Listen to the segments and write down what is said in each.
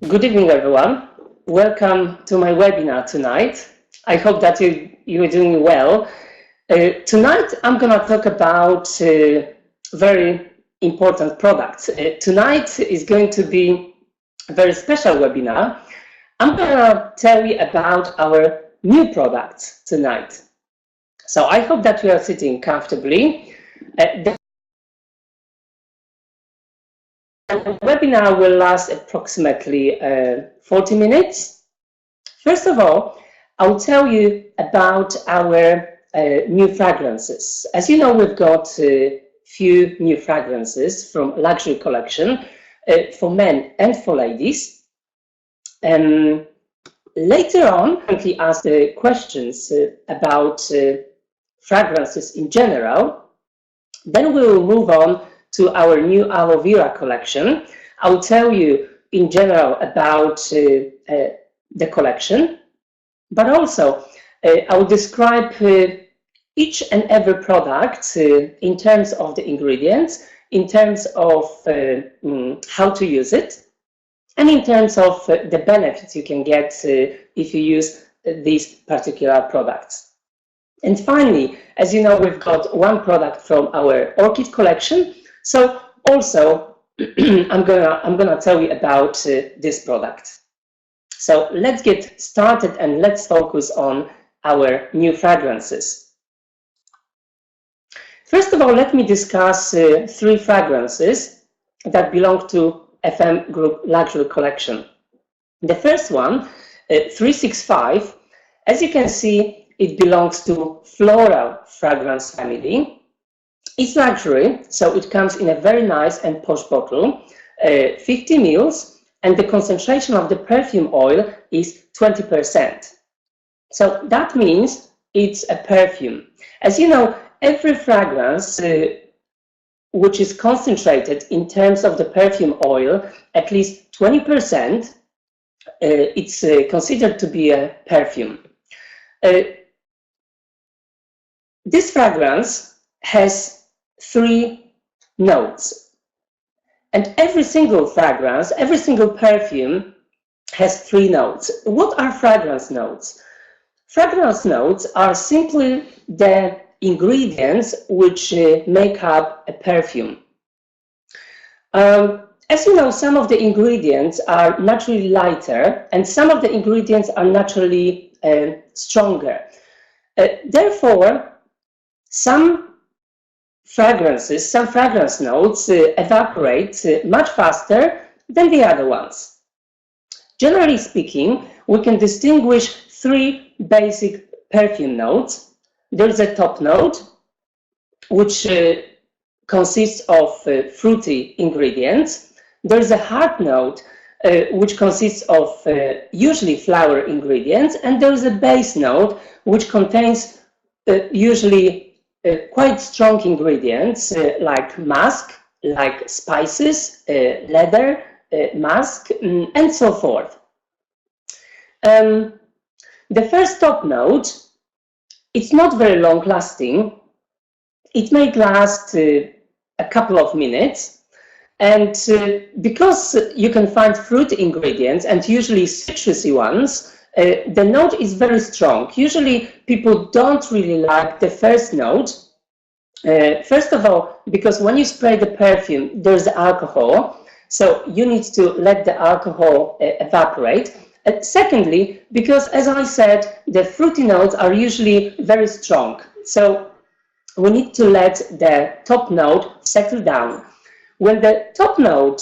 Good evening, everyone. Welcome to my webinar tonight. I hope that you are doing well. Tonight, I'm going to talk about very important products. Tonight is going to be a very special webinar. I'm going to tell you about our new products tonight. So I hope that you are sitting comfortably. The webinar will last approximately 40 minutes. First of all, I'll tell you about our new fragrances. As you know, we've got a few new fragrances from luxury collection for men and for ladies. Later on, we ask questions about fragrances in general. Then we will move on to our new Aloe Vera collection. I'll tell you in general about the collection, but also I will describe each and every product in terms of the ingredients, in terms of how to use it, and in terms of the benefits you can get if you use these particular products. And finally, as you know, we've got one product from our Orchid collection. So also, I'm gonna tell you about this product. So let's get started and let's focus on our new fragrances. First of all, let me discuss three fragrances that belong to FM Group Luxury Collection. The first one, 365, as you can see, it belongs to Floral Fragrance family. It's luxury, so it comes in a very nice and posh bottle, 50 ml, and the concentration of the perfume oil is 20%. So that means it's a perfume. As you know, every fragrance which is concentrated in terms of the perfume oil, at least 20%, it's considered to be a perfume. This fragrance has 3 notes, and every single fragrance, every single perfume has 3 notes. What are fragrance notes? Fragrance notes are simply the ingredients which make up a perfume. As you know, some of the ingredients are naturally lighter and some of the ingredients are naturally stronger. Therefore, some fragrance notes evaporate much faster than the other ones. Generally speaking, we can distinguish 3 basic perfume notes. There's a top note, which consists of fruity ingredients. There's a heart note, which consists of usually flower ingredients, and there's a base note, which contains usually quite strong ingredients like musk, like spices, leather, musk, and so forth. The first top note, it's not very long lasting. It may last a couple of minutes, and because you can find fruit ingredients and usually citrusy ones, the note is very strong. Usually people don't really like the first note. First of all, because when you spray the perfume, there's alcohol, so you need to let the alcohol evaporate. Secondly, because as I said, the fruity notes are usually very strong, so we need to let the top note settle down. When the top note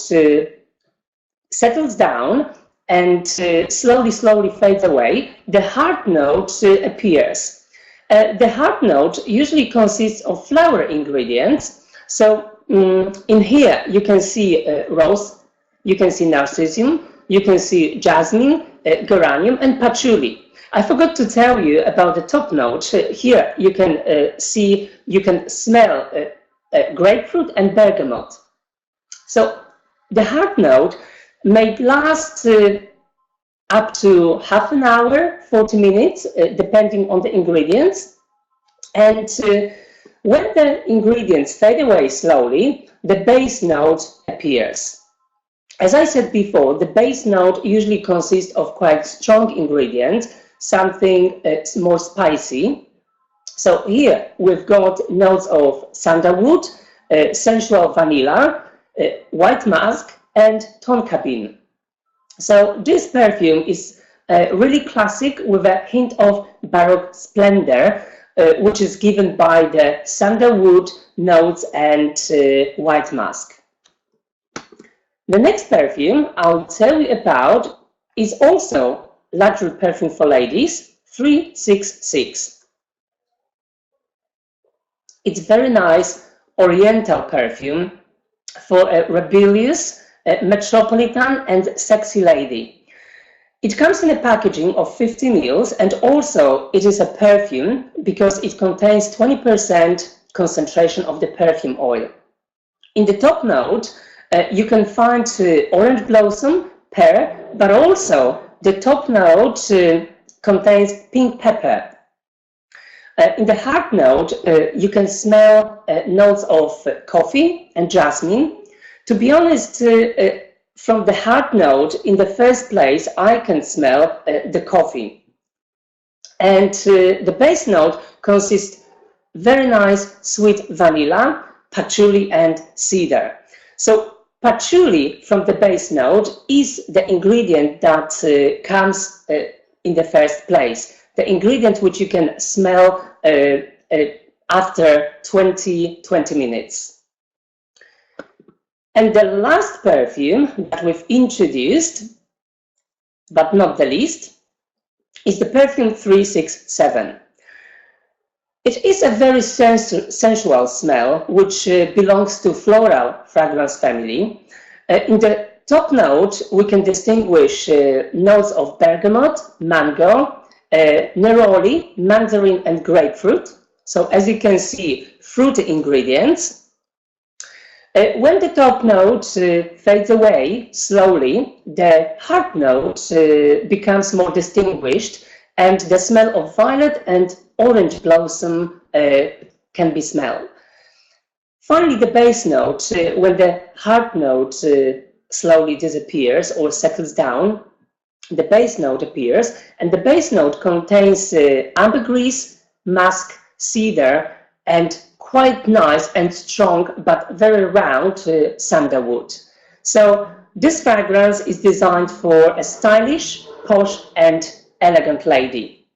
settles down and slowly fades away, the heart note appears. The heart note usually consists of flower ingredients. So in here you can see rose, you can see narcissus, you can see jasmine, geranium, and patchouli. I forgot to tell you about the top note. Here you can smell grapefruit and bergamot. So the heart note may last up to half an hour, 40 minutes, depending on the ingredients. And when the ingredients fade away slowly, the base note appears. As I said before, the base note usually consists of quite strong ingredients, something more spicy. So here we've got notes of sandalwood, sensual vanilla, white musk, and tonka bean. So this perfume is really classic with a hint of baroque splendor, which is given by the sandalwood notes and white musk. The next perfume I'll tell you about is also luxury perfume for ladies, 366. It's very nice oriental perfume for a rebellious, metropolitan and sexy lady. It comes in a packaging of 50 ml, and also it is a perfume because it contains 20% concentration of the perfume oil. In the top note, you can find orange blossom, pear, but also the top note contains pink pepper. In the heart note, you can smell notes of coffee and jasmine. To be honest, from the heart note, in the first place, I can smell the coffee. And the base note consists very nice sweet vanilla, patchouli and cedar. So patchouli from the base note is the ingredient that comes in the first place, the ingredient which you can smell after 20 minutes. And the last perfume that we've introduced, but not the least, is the perfume 367. It is a very sensual smell, which belongs to floral fragrance family. In the top note, we can distinguish notes of bergamot, mango, neroli, mandarin and grapefruit. So as you can see, fruity ingredients. When the top note fades away slowly, the heart note becomes more distinguished, and the smell of violet and orange blossom can be smelled. Finally, the base note, when the heart note slowly disappears or settles down, the base note appears, and the base note contains ambergris, musk, cedar, and quite nice and strong but very round sandalwood. So this fragrance is designed for a stylish, posh and elegant lady.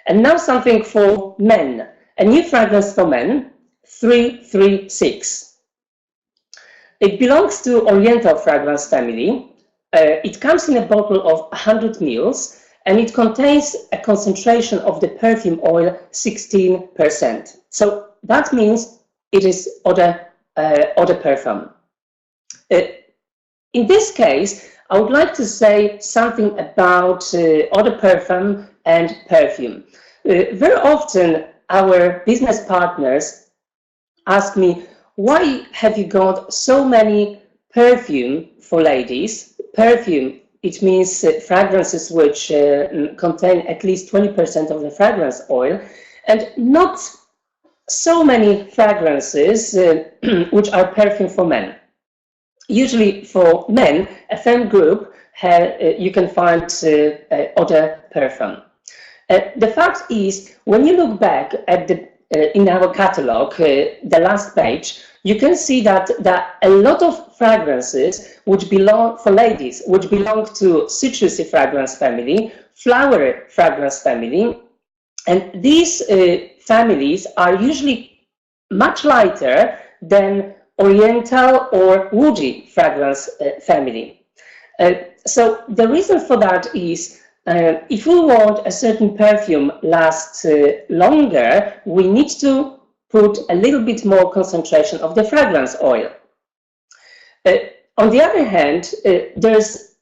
And now something for men, a new fragrance for men, 336. It belongs to Oriental fragrance family. It comes in a bottle of 100 ml, and it contains a concentration of the perfume oil 16%. So that means it is eau de parfum. In this case, I would like to say something about eau de parfum and perfume. Very often our business partners ask me, why have you got so many perfume for ladies? Perfume, it means fragrances which contain at least 20% of the fragrance oil, and not so many fragrances which are perfume for men. Usually for men, a femme group, you can find eau de parfum. The fact is, when you look back at in our catalog, the last page, you can see that a lot of fragrances which belong for ladies, which belong to citrusy fragrance family, flowery fragrance family, and these families are usually much lighter than Oriental or woody fragrance family. So the reason for that is, if we want a certain perfume last longer, we need to put a little bit more concentration of the fragrance oil. On the other hand, there's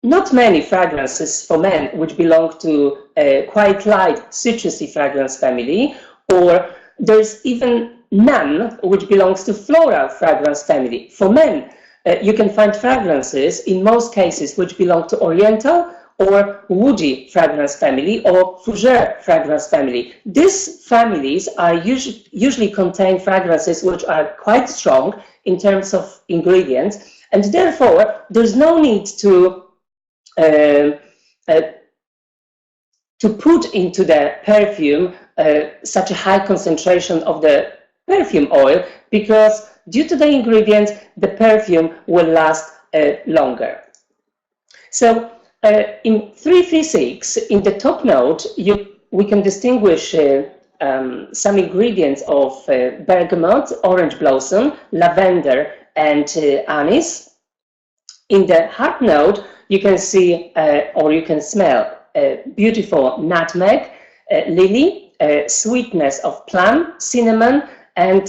not many fragrances for men which belong to a quite light citrusy fragrance family, or there's even none which belongs to floral fragrance family. For men, you can find fragrances in most cases which belong to Oriental or woody fragrance family or fougere fragrance family. These families are usually contain fragrances which are quite strong in terms of ingredients, And therefore, there's no need to put into the perfume such a high concentration of the perfume oil, because due to the ingredients, the perfume will last longer. So in 336, in the top note, we can distinguish some ingredients of bergamot, orange blossom, lavender, and anise. In the heart note, you can see or you can smell beautiful nutmeg, lily, sweetness of plum, cinnamon, and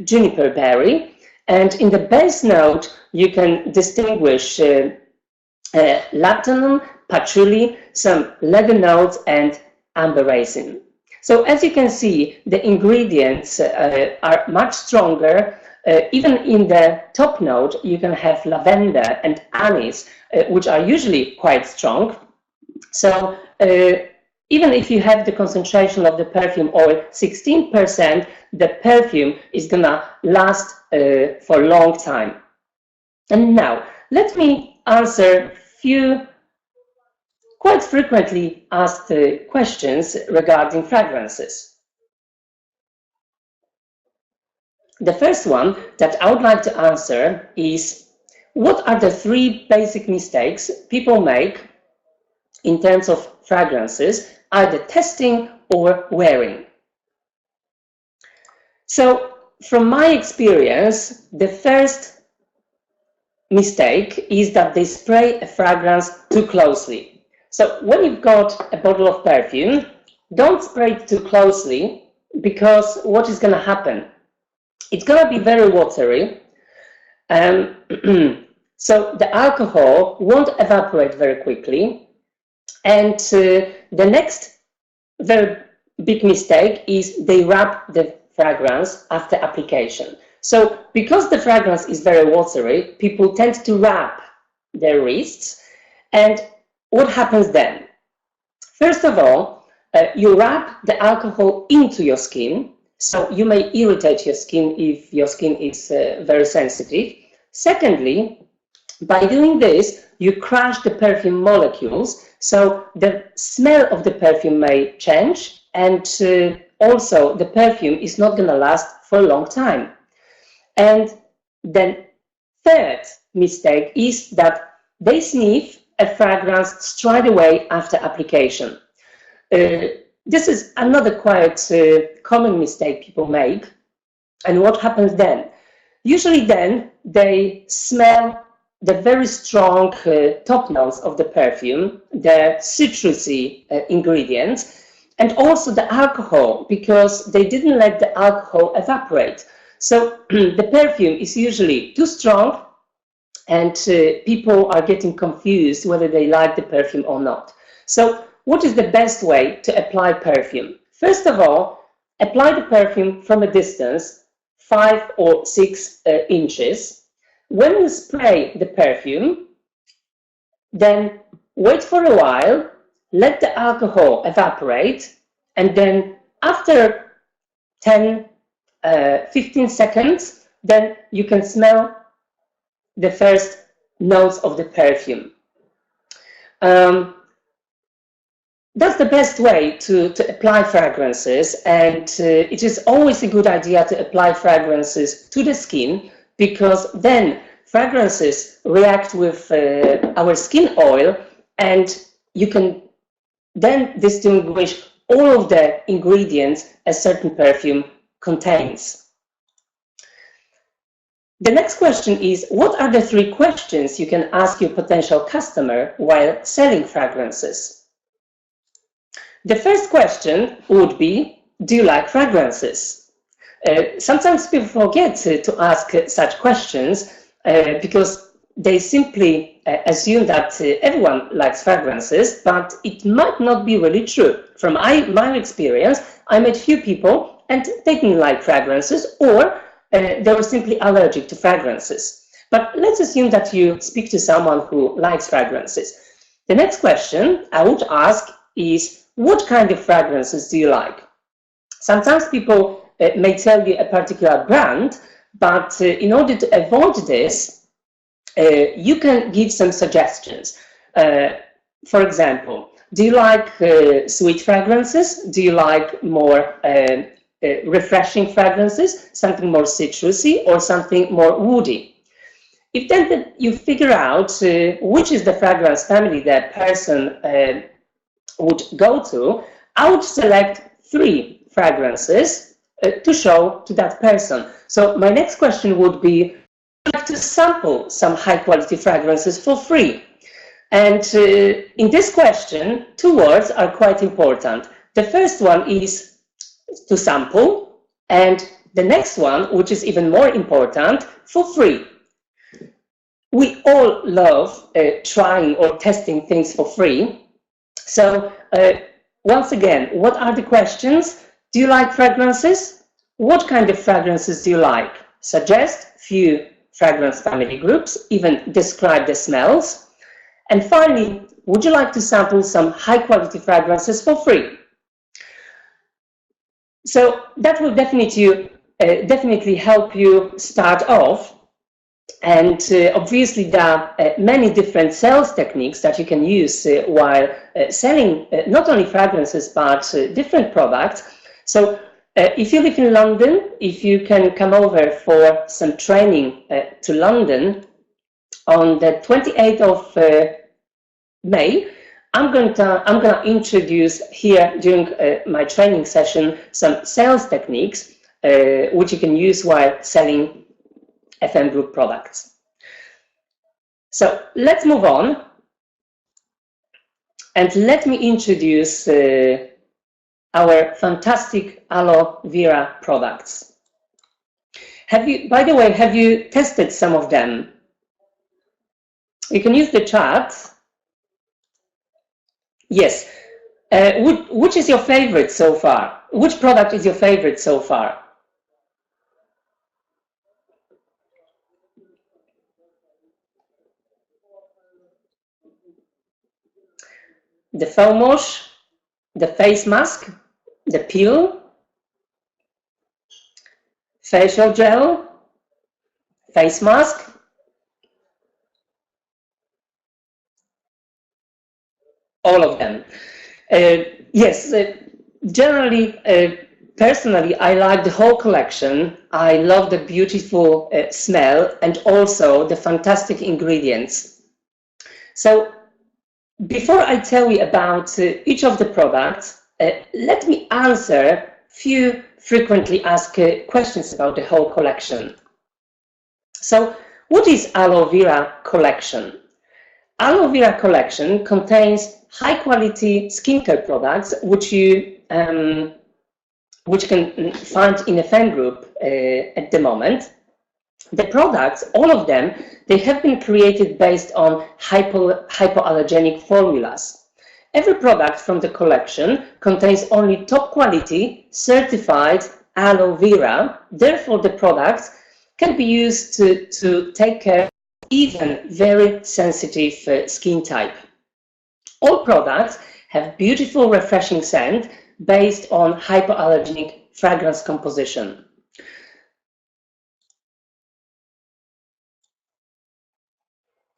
juniper berry. And in the base note, you can distinguish lactanum, patchouli, some leather notes, and amber resin. So as you can see, the ingredients are much stronger. Even in the top note, you can have lavender and anise, which are usually quite strong. So even if you have the concentration of the perfume oil 16%, the perfume is gonna last for a long time. And now, let me answer few quite frequently asked questions regarding fragrances. The first one that I would like to answer is, what are the 3 basic mistakes people make in terms of fragrances, either testing or wearing? So, from my experience, the first mistake is that they spray a fragrance too closely. So, when you've got a bottle of perfume, don't spray it too closely, because what is going to happen? It's going to be very watery. So, the alcohol won't evaporate very quickly. And the next very big mistake is they wrap the fragrance after application. So because the fragrance is very watery, people tend to wrap their wrists. And what happens then? First of all, you wrap the alcohol into your skin, so you may irritate your skin if your skin is very sensitive. Secondly, by doing this, you crush the perfume molecules, so the smell of the perfume may change, and also the perfume is not going to last for a long time. And then third mistake is that they sniff a fragrance straight away after application. This is another quite common mistake people make. And what happens then? Usually then they smell the very strong top notes of the perfume, the citrusy ingredients, and also the alcohol, because they didn't let the alcohol evaporate. So the perfume is usually too strong, and people are getting confused whether they like the perfume or not. So what is the best way to apply perfume? First of all, apply the perfume from a distance, 5 or 6 inches. When you spray the perfume, then wait for a while, let the alcohol evaporate, and then after 10-15 seconds, then you can smell the first notes of the perfume. That's the best way to apply fragrances, and it is always a good idea to apply fragrances to the skin, because then fragrances react with our skin oil, and you can then distinguish all of the ingredients a certain perfume contains. The next question is, what are the 3 questions you can ask your potential customer while selling fragrances? The first question would be, do you like fragrances? Sometimes people forget to ask such questions because they simply assume that everyone likes fragrances, but it might not be really true. From my experience, I met few people and they didn't like fragrances, or they were simply allergic to fragrances. But let's assume that you speak to someone who likes fragrances. The next question I would ask is, what kind of fragrances do you like? Sometimes people may tell you a particular brand, but in order to avoid this, you can give some suggestions. For example, do you like sweet fragrances? Do you like more refreshing fragrances, something more citrusy or something more woody? If then you figure out which is the fragrance family that person would go to, I would select 3 fragrances to show to that person. So my next question would be, would you like to sample some high quality fragrances for free? And in this question, 2 words are quite important. The first one is to sample, and the next one, which is even more important, for free. We all love trying or testing things for free. So once again, what are the questions? Do you like fragrances? What kind of fragrances do you like? Suggest few fragrance family groups, even describe the smells. And finally, would you like to sample some high quality fragrances for free? So that will definitely help you start off. And obviously there are many different sales techniques that you can use while selling not only fragrances but different products. So if you live in London, if you can come over for some training to London on the 28th of May, I'm gonna introduce here during my training session some sales techniques which you can use while selling FM Group products. So let's move on, and let me introduce our fantastic Aloe Vera products. By the way, have you tested some of them? You can use the chat. Yes. Which is your favorite so far? Which product is your favorite so far? The foam wash, the face mask, the peel, facial gel, face mask. All of them. Yes, generally, personally, I like the whole collection. I love the beautiful smell and also the fantastic ingredients. So before I tell you about each of the products, let me answer few frequently asked questions about the whole collection. So what is Aloe Vera collection? Aloe Vera collection contains high-quality skincare products which you can find in a fan group at the moment. The products, all of them, they have been created based on hypoallergenic formulas. Every product from the collection contains only top-quality certified aloe vera. Therefore, the products can be used to take care of even very sensitive skin type. All products have beautiful, refreshing scent based on hypoallergenic fragrance composition.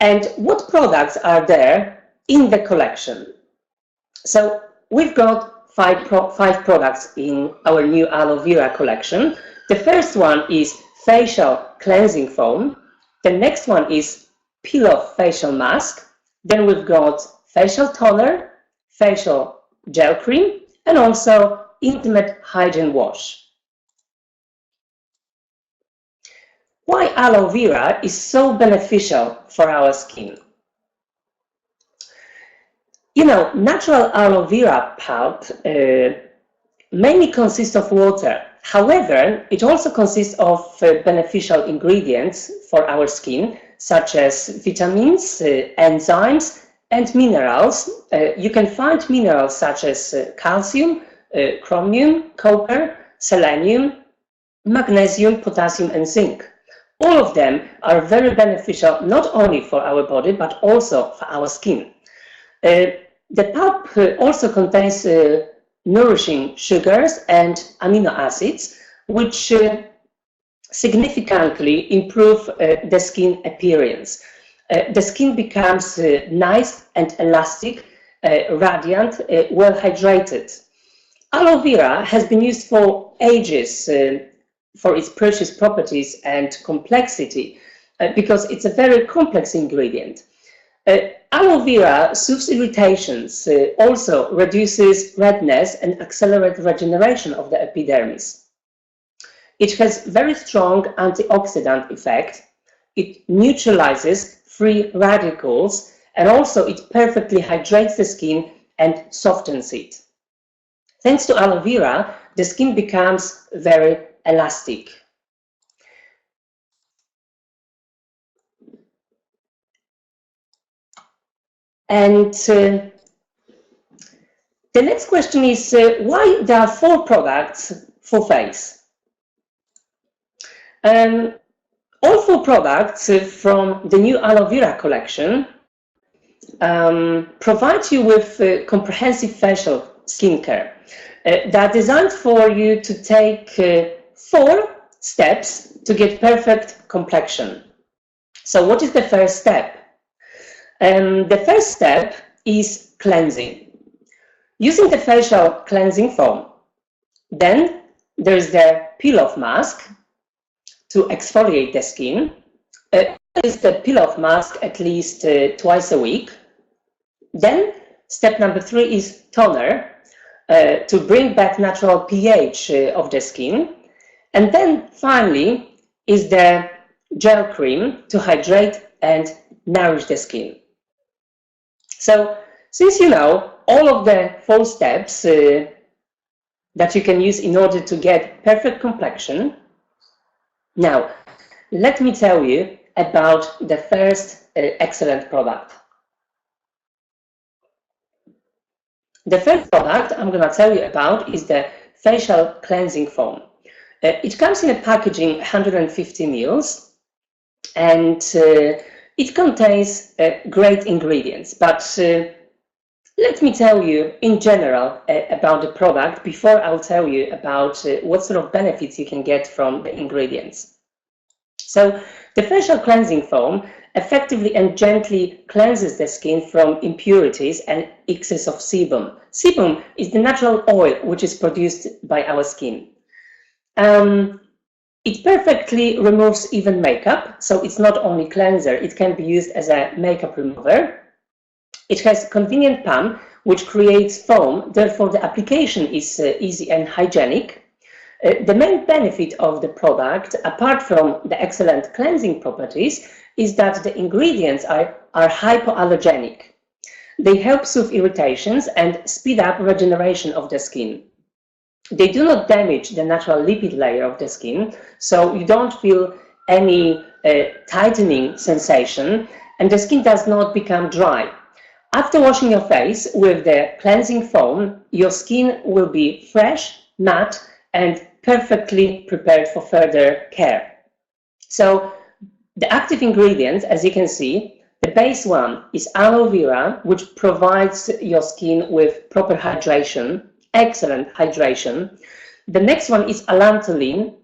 And what products are there in the collection? So we've got five products in our new Aloe Vera collection. The first one is facial cleansing foam. The next one is peel-off facial mask. Then we've got facial toner, facial gel cream, and also intimate hygiene wash. Why aloe vera is so beneficial for our skin? You know, natural aloe vera pulp mainly consists of water. However, it also consists of beneficial ingredients for our skin, such as vitamins, enzymes, and minerals. You can find minerals such as calcium, chromium, copper, selenium, magnesium, potassium, and zinc. All of them are very beneficial not only for our body but also for our skin. The pulp also contains nourishing sugars and amino acids, which significantly improve the skin appearance. the skin becomes nice and elastic, radiant, well hydrated. Aloe vera has been used for ages for its precious properties and complexity because it's a very complex ingredient. Aloe vera soothes irritations, also reduces redness and accelerates regeneration of the epidermis. It has very strong antioxidant effect. It neutralizes free radicals, and also it perfectly hydrates the skin and softens it. Thanks to aloe vera, the skin becomes very elastic. And the next question is why there are 4 products for face? All 4 products from the new aloe vera collection provide you with comprehensive facial skincare. They are designed for you to take 4 steps to get perfect complexion. So what is the first step? The first step is cleansing. Using the facial cleansing foam. Then there is the peel-off mask to exfoliate the skin. Use the peel-off mask at least twice a week. Then step number 3 is toner to bring back natural pH of the skin. And then finally is the gel cream to hydrate and nourish the skin. So since you know all of the 4 steps that you can use in order to get perfect complexion, now let me tell you about the first excellent product. The first product I'm going to tell you about is the facial cleansing foam. It comes in a packaging 150 ml, and it contains great ingredients, but let me tell you in general about the product before I'll tell you about what sort of benefits you can get from the ingredients. So the facial cleansing foam effectively and gently cleanses the skin from impurities and excess of sebum. Sebum is the natural oil which is produced by our skin. It perfectly removes even makeup, so it's not only cleanser, it can be used as a makeup remover. It has convenient pump which creates foam, therefore the application is easy and hygienic. The main benefit of the product, apart from the excellent cleansing properties, is that the ingredients are hypoallergenic. They help soothe irritations and speed up regeneration of the skin. They do not damage the natural lipid layer of the skin, so you don't feel any tightening sensation, and the skin does not become dry. After washing your face with the cleansing foam, your skin will be fresh, matte, and perfectly prepared for further care. So the active ingredients, as you can see, the base one is aloe vera, which provides your skin with proper hydration, excellent hydration. The next one is allantoin,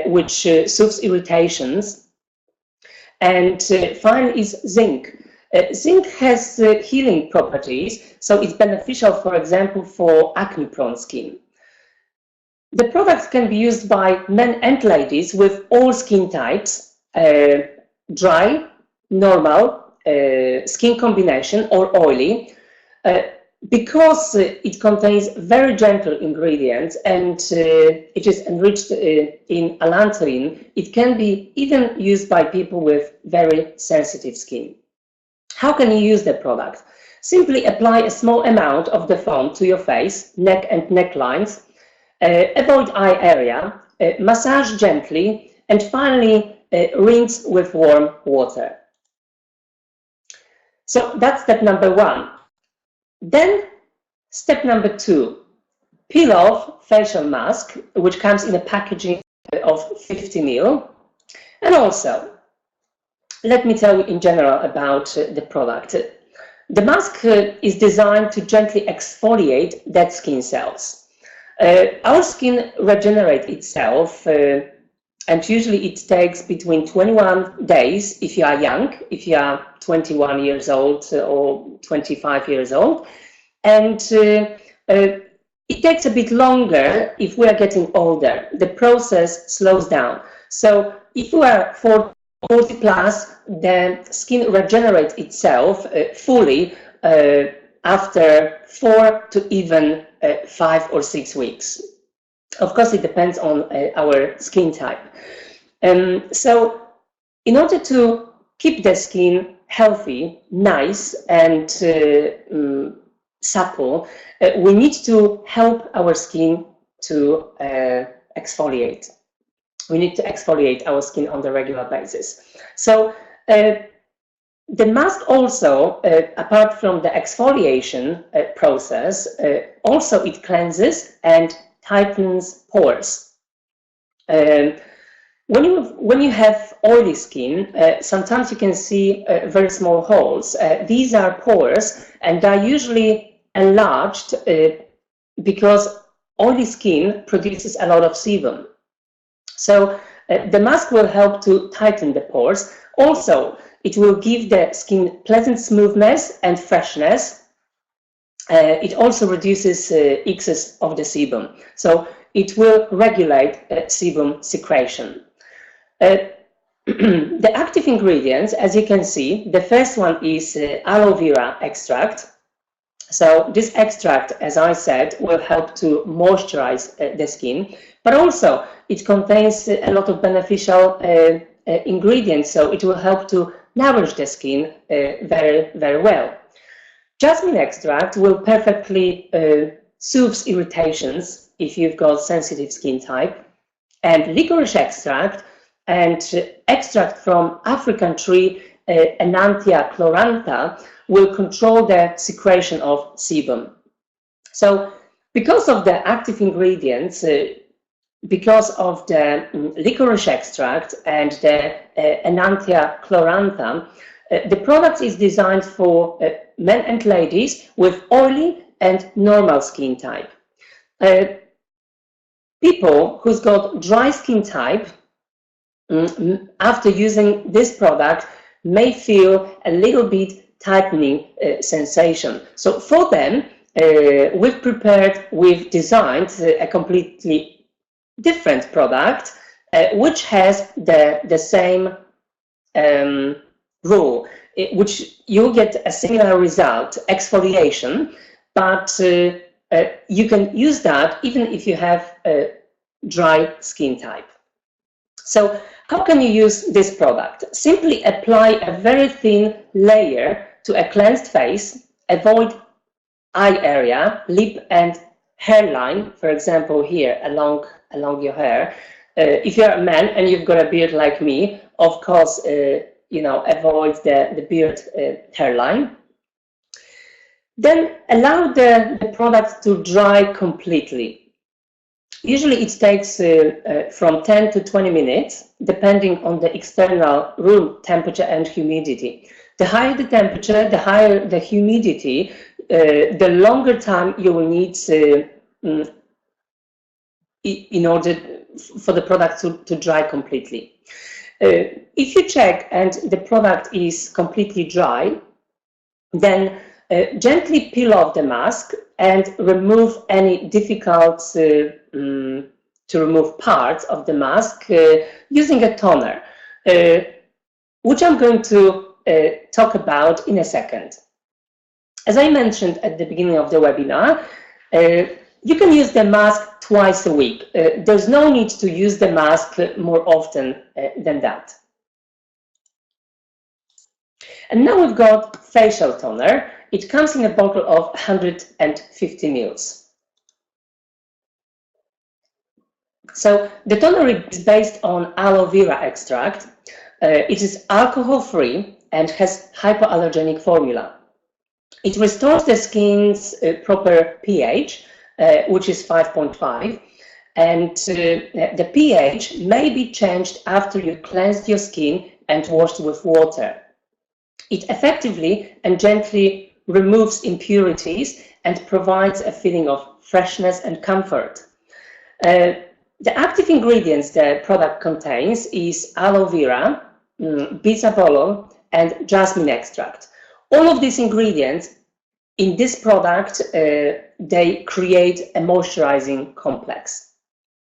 which soothes irritations. And finally is zinc. Zinc has healing properties, so it's beneficial, for example, for acne-prone skin. The product can be used by men and ladies with all skin types, dry, normal, skin combination, or oily. Because it contains very gentle ingredients and it is enriched in allantoin, it can be even used by people with very sensitive skin. How can you use the product? Simply apply a small amount of the foam to your face, neck and necklines, avoid eye area, massage gently, and finally rinse with warm water. So that's step number 1. Then step number 2, peel off facial mask, which comes in a packaging of 50 ml. And also, let me tell you in general about the product. The mask is designed to gently exfoliate dead skin cells. Our skin regenerates itself And usually it takes between 21 days if you are young, if you are 21 years old or 25 years old. And it takes a bit longer if we are getting older. The process slows down. So if we are 40 plus, the skin regenerates itself fully after 4 to even 5 or 6 weeks. Of course, it depends on our skin type. So in order to keep the skin healthy, nice, and supple, we need to help our skin to exfoliate. We need to exfoliate our skin on a regular basis. So the mask also, apart from the exfoliation process, also it cleanses and tightens pores. When you have oily skin, sometimes you can see very small holes. These are pores, and are usually enlarged because oily skin produces a lot of sebum. So the mask will help to tighten the pores. Also, it will give the skin pleasant smoothness and freshness. It also reduces excess of the sebum. So it will regulate sebum secretion. The active ingredients, as you can see, the first one is aloe vera extract. So this extract, as I said, will help to moisturize the skin, but also it contains a lot of beneficial ingredients, so it will help to nourish the skin very, very well. Jasmine extract will perfectly soothe irritations if you've got sensitive skin type, and licorice extract and extract from African tree Enanthia chlorantha will control the secretion of sebum. So because of the active ingredients, because of the licorice extract and the Enanthia chlorantha, the product is designed for men and ladies with oily and normal skin type. People who's got dry skin type, after using this product, may feel a little bit tightening sensation. So for them, we've designed a completely different product, which has the same rule, which you get a similar result, exfoliation, but you can use that even if you have a dry skin type. So how can you use this product? Simply apply a very thin layer to a cleansed face, avoid eye area, lip and hairline, for example here along your hair. If you're a man and you've got a beard like me, of course, avoid the beard hairline. Then allow the product to dry completely. Usually it takes from 10 to 20 minutes, depending on the external room temperature and humidity. The higher the temperature, the higher the humidity, the longer time you will need in order for the product to dry completely. If you check and the product is completely dry, then gently peel off the mask and remove any difficult to remove parts of the mask using a toner, which I'm going to talk about in a second. As I mentioned at the beginning of the webinar, you can use the mask twice a week. There's no need to use the mask more often than that. And now we've got facial toner. It comes in a bottle of 150 ml. So the toner is based on aloe vera extract. It is alcohol-free and has hypoallergenic formula. It restores the skin's proper pH, which is 5.5, and the pH may be changed after you cleansed your skin and washed with water. It effectively and gently removes impurities and provides a feeling of freshness and comfort. The active ingredients the product contains is aloe vera, bisabolol, and jasmine extract. All of these ingredients in this product, they create a moisturizing complex.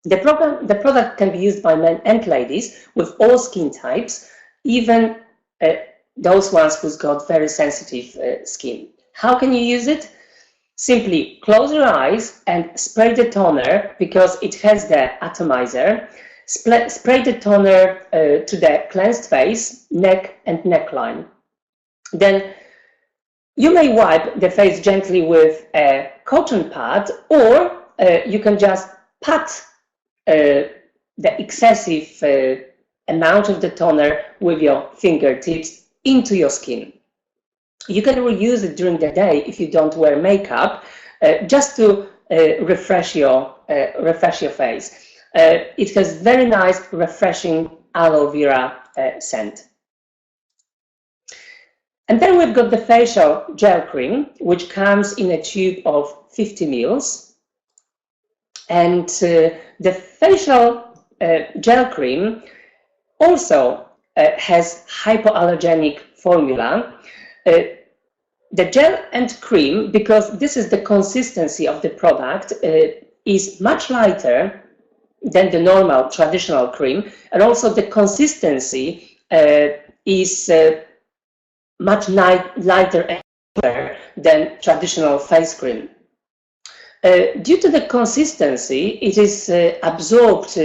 The product can be used by men and ladies with all skin types, even those ones who's got very sensitive skin. How can you use it? Simply close your eyes and spray the toner, because it has the atomizer. Spray the toner to the cleansed face, neck and neckline. Then you may wipe the face gently with a cotton pad, or you can just pat the excessive amount of the toner with your fingertips into your skin. You can reuse it during the day if you don't wear makeup, just to refresh your face. It has very nice, refreshing aloe vera scent. And then we've got the facial gel cream, which comes in a tube of 50 ml. And the facial gel cream also has hypoallergenic formula. The gel and cream, because this is the consistency of the product, is much lighter than the normal traditional cream, and also the consistency is much lighter and thinner than traditional face cream. Due to the consistency, it is absorbed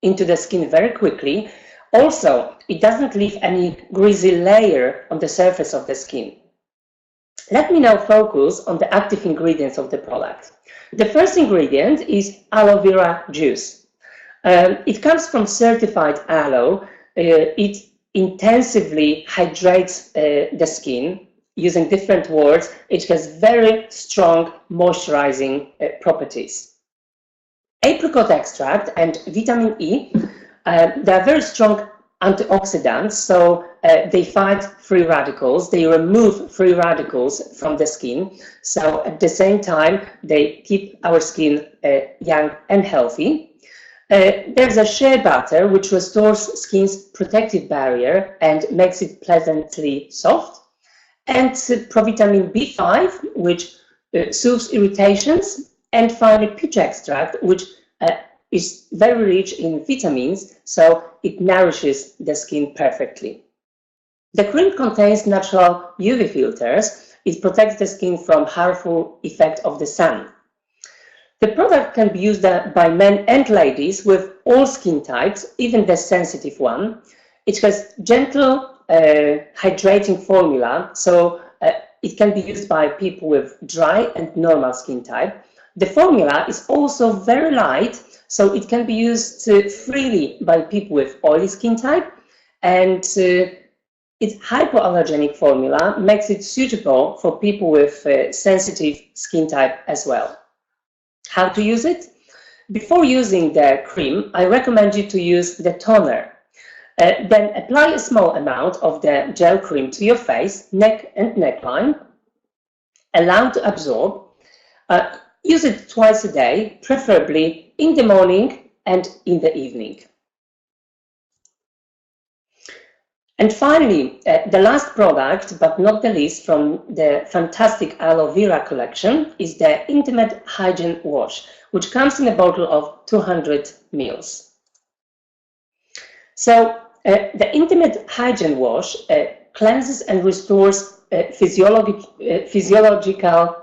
into the skin very quickly. Also, it doesn't leave any greasy layer on the surface of the skin. Let me now focus on the active ingredients of the product. The first ingredient is aloe vera juice. It comes from certified aloe. It intensively hydrates the skin. Using different words, it has very strong moisturizing properties. Apricot extract and vitamin E, they are very strong antioxidants, so they fight free radicals, they remove free radicals from the skin, so at the same time they keep our skin young and healthy. There's a shea butter which restores skin's protective barrier and makes it pleasantly soft, and provitamin B5 which soothes irritations, and finally peach extract which is very rich in vitamins, so it nourishes the skin perfectly. The cream contains natural UV filters. It protects the skin from harmful effect of the sun. The product can be used by men and ladies with all skin types, even the sensitive one. It has gentle hydrating formula, so it can be used by people with dry and normal skin type. The formula is also very light, so it can be used freely by people with oily skin type, and its hypoallergenic formula makes it suitable for people with sensitive skin type as well. How to use it? Before using the cream, I recommend you to use the toner. Then apply a small amount of the gel cream to your face, neck and neckline. Allow to absorb. Use it twice a day, preferably in the morning and in the evening. And finally, the last product, but not the least, from the fantastic Aloe Vera collection is the Intimate Hygiene Wash, which comes in a bottle of 200 ml. So the Intimate Hygiene Wash cleanses and restores physiological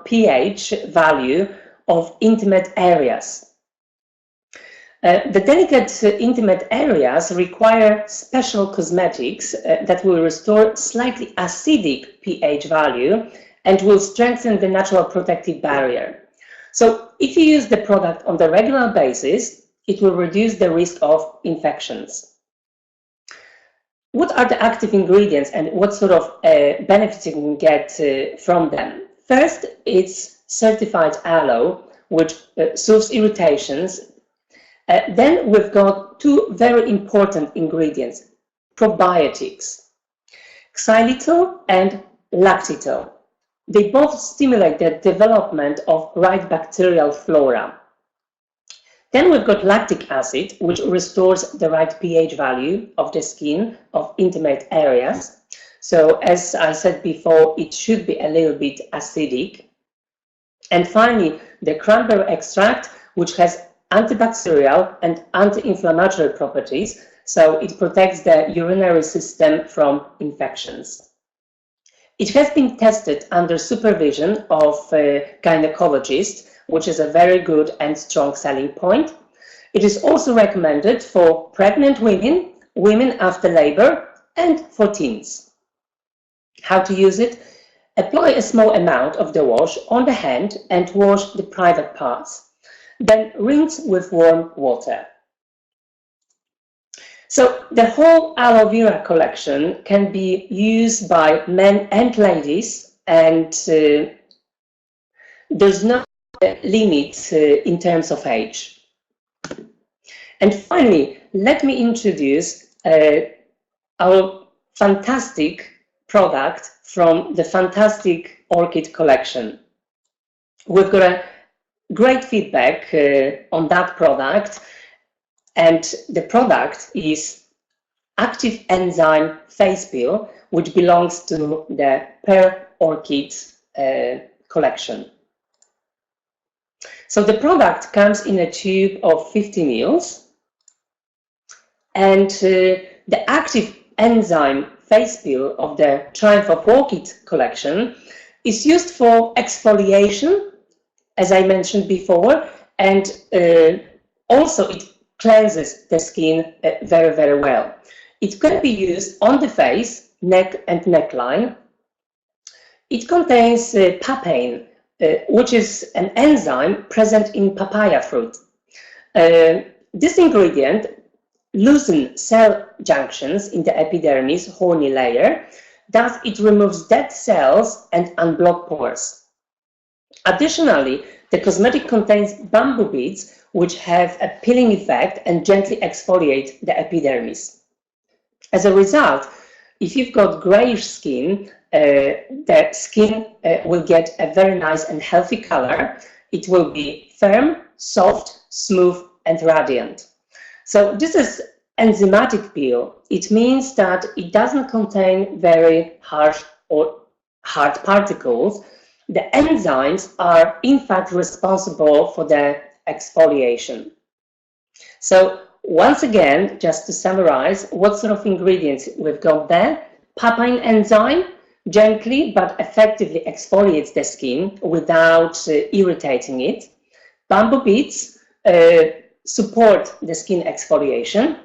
pH value of intimate areas. The delicate intimate areas require special cosmetics that will restore slightly acidic pH value and will strengthen the natural protective barrier. So if you use the product on the regular basis, it will reduce the risk of infections. What are the active ingredients and what sort of benefits you can get from them? First, it's certified aloe, which soothes irritations. Then we've got two very important ingredients, probiotics, xylitol and lactitol. They both stimulate the development of right bacterial flora. Then we've got lactic acid, which restores the right pH value of the skin of intimate areas. So as I said before, it should be a little bit acidic. And finally, the cranberry extract, which has antibacterial and anti-inflammatory properties, so it protects the urinary system from infections. It has been tested under supervision of a gynecologist, which is a very good and strong selling point. It is also recommended for pregnant women, women after labor, and for teens. How to use it? Apply a small amount of the wash on the hand and wash the private parts. Then rinse with warm water. So the whole Aloe Vera collection can be used by men and ladies, and there's no limit in terms of age. And finally, let me introduce our fantastic product from the fantastic Orchid collection. We've got a great feedback on that product, and the product is Active Enzyme Face Peel, which belongs to the Per Orchid collection. So the product comes in a tube of 50 ml, and the Active Enzyme Face Peel of the Triumph of Orchid collection is used for exfoliation, as I mentioned before, and also it cleanses the skin very, very well. It can be used on the face, neck and neckline. It contains papain, which is an enzyme present in papaya fruit. This ingredient loosens cell junctions in the epidermis horny layer, thus it removes dead cells and unblock pores. Additionally, the cosmetic contains bamboo beads, which have a peeling effect and gently exfoliate the epidermis. As a result, if you've got grayish skin, the skin will get a very nice and healthy color. It will be firm, soft, smooth, and radiant. So this is enzymatic peel. It means that it doesn't contain very harsh or hard particles. The enzymes are in fact responsible for the exfoliation. So once again, just to summarize, what sort of ingredients we've got there? Papain enzyme gently but effectively exfoliates the skin without irritating it. Bamboo beads support the skin exfoliation.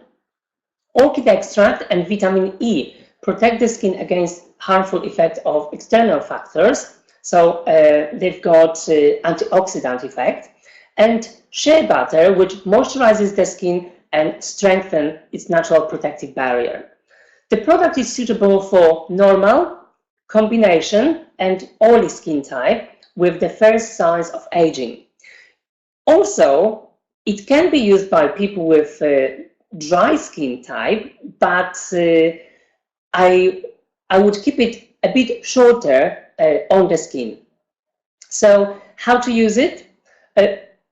Orchid extract and vitamin E protect the skin against harmful effects of external factors. So they've got antioxidant effect. And shea butter, which moisturizes the skin and strengthens its natural protective barrier. The product is suitable for normal, combination, and oily skin type with the first signs of aging. Also, it can be used by people with dry skin type, but I would keep it a bit shorter on the skin. So how to use it?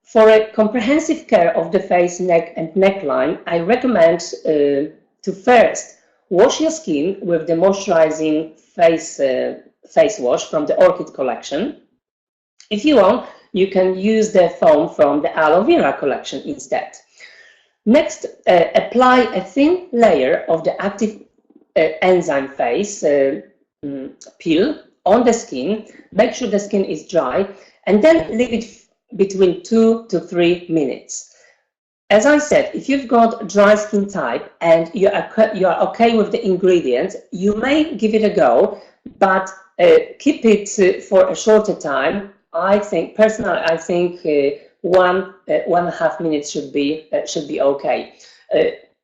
For a comprehensive care of the face, neck and neckline, I recommend to first wash your skin with the moisturizing face wash from the Orchid collection. If you want, you can use the foam from the Aloe Vera collection instead. Next, apply a thin layer of the Active Enzyme Face peel on the skin. Make sure the skin is dry, and then leave it between 2 to 3 minutes. As I said, if you've got dry skin type and you are okay with the ingredients, you may give it a go, but keep it for a shorter time. I think, personally, I think 1.5 minutes should be okay.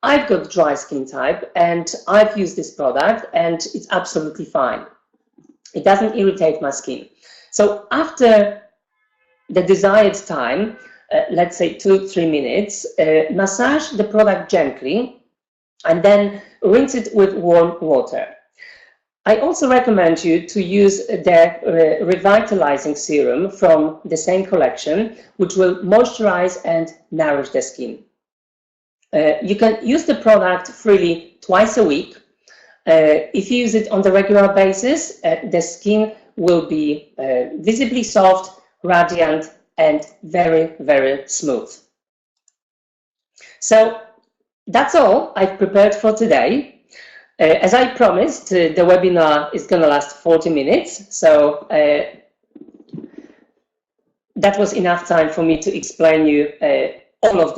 I've got dry skin type and I've used this product and it's absolutely fine. It doesn't irritate my skin. So after the desired time, let's say 2-3 minutes, massage the product gently and then rinse it with warm water. I also recommend you to use the revitalizing serum from the same collection, which will moisturize and nourish the skin. You can use the product freely twice a week. If you use it on the regular basis, the skin will be visibly soft, radiant, and very, very smooth. So that's all I've prepared for today. As I promised, the webinar is going to last 40 minutes, so that was enough time for me to explain you all of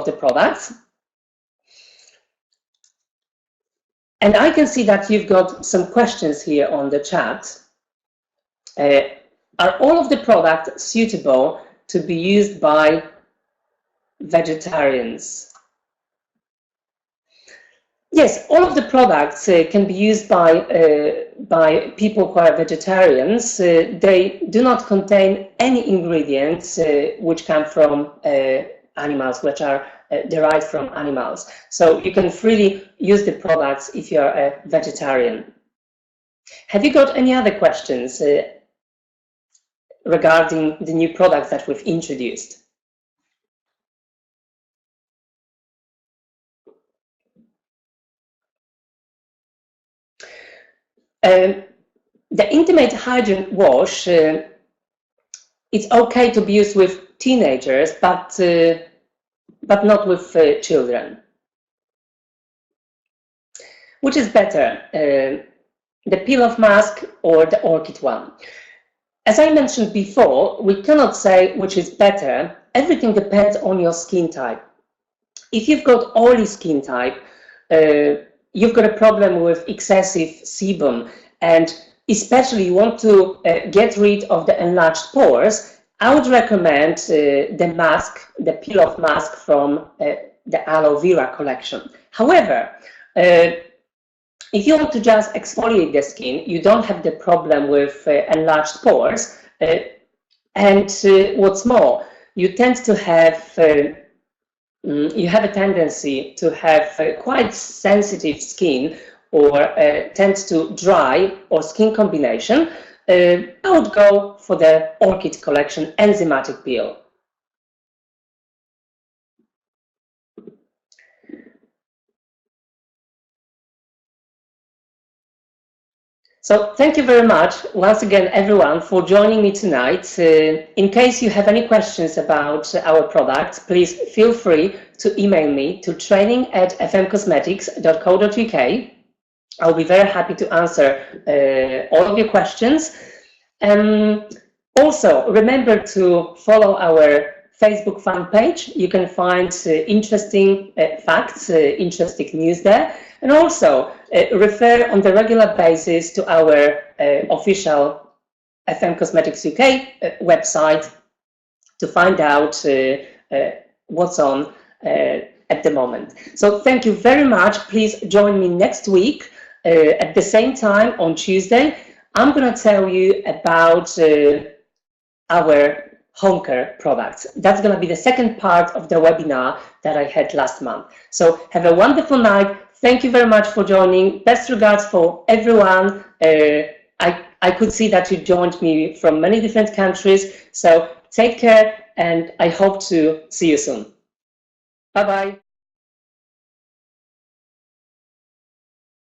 the products. And I can see that you've got some questions here on the chat. Are all of the products suitable to be used by vegetarians? Yes, all of the products can be used by people who are vegetarians. They do not contain any ingredients which come from animals, which are derived from animals. So you can freely use the products if you are a vegetarian. Have you got any other questions regarding the new products that we've introduced? The Intimate Hygiene wash, it's okay to be used with teenagers, but not with children. Which is better, the peel-off mask or the orchid one? As I mentioned before, we cannot say which is better. Everything depends on your skin type. If you've got oily skin type, you've got a problem with excessive sebum, and especially you want to get rid of the enlarged pores, I would recommend the mask, the peel-off mask from the Aloe Vera collection. However, if you want to just exfoliate the skin, you don't have the problem with enlarged pores, and what's more, you tend to have you have a tendency to have quite sensitive skin, or tends to dry or skin combination, I would go for the Orchid collection enzymatic peel. So thank you very much once again, everyone, for joining me tonight. In case you have any questions about our products, please feel free to email me to training@fmcosmetics.co.uk. I'll be very happy to answer all of your questions. Also, remember to follow our Facebook fan page. You can find interesting facts, interesting news there, and also refer on the regular basis to our official FM Cosmetics UK website to find out what's on at the moment. So thank you very much. Please join me next week at the same time on Tuesday. I'm going to tell you about our home care products. That's going to be the second part of the webinar that I had last month. So have a wonderful night. Thank you very much for joining. Best regards for everyone. I could see that you joined me from many different countries. So take care, and I hope to see you soon. Bye-bye.